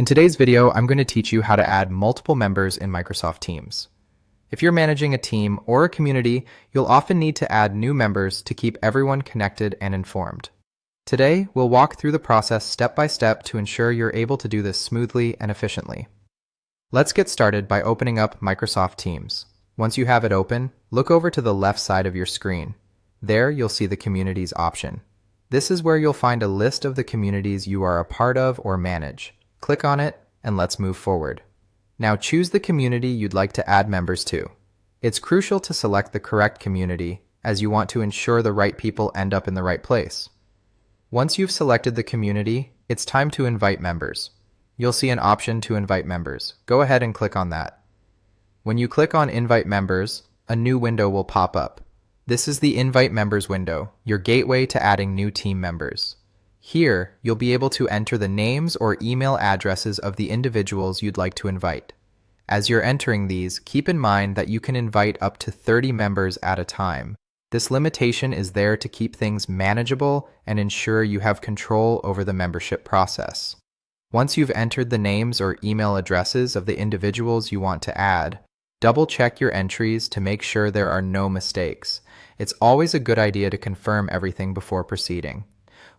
In today's video, I'm going to teach you how to add multiple members in Microsoft Teams. If you're managing a team or a community, you'll often need to add new members to keep everyone connected and informed. Today, we'll walk through the process step by step to ensure you're able to do this smoothly and efficiently. Let's get started by opening up Microsoft Teams. Once you have it open, look over to the left side of your screen. There, you'll see the Communities option. This is where you'll find a list of the communities you are a part of or manage. Click on it, and let's move forward. Now choose the community you'd like to add members to. It's crucial to select the correct community, as you want to ensure the right people end up in the right place. Once you've selected the community, it's time to invite members. You'll see an option to invite members. Go ahead and click on that. When you click on Invite Members, a new window will pop up. This is the Invite Members window, your gateway to adding new team members. Here, you'll be able to enter the names or email addresses of the individuals you'd like to invite. As you're entering these, keep in mind that you can invite up to 30 members at a time. This limitation is there to keep things manageable and ensure you have control over the membership process. Once you've entered the names or email addresses of the individuals you want to add, double-check your entries to make sure there are no mistakes. It's always a good idea to confirm everything before proceeding.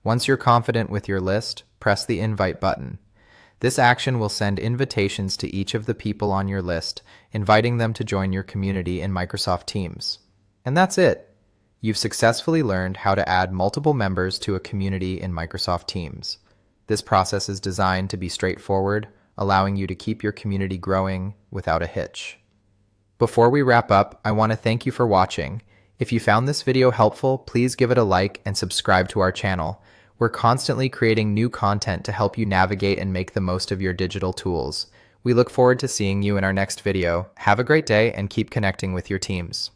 Once you're confident with your list, press the Invite button. This action will send invitations to each of the people on your list, inviting them to join your community in Microsoft Teams. And that's it. You've successfully learned how to add multiple members to a community in Microsoft Teams. This process is designed to be straightforward, allowing you to keep your community growing without a hitch. Before we wrap up, I want to thank you for watching. If you found this video helpful, please give it a like and subscribe to our channel. We're constantly creating new content to help you navigate and make the most of your digital tools. We look forward to seeing you in our next video. Have a great day and keep connecting with your teams.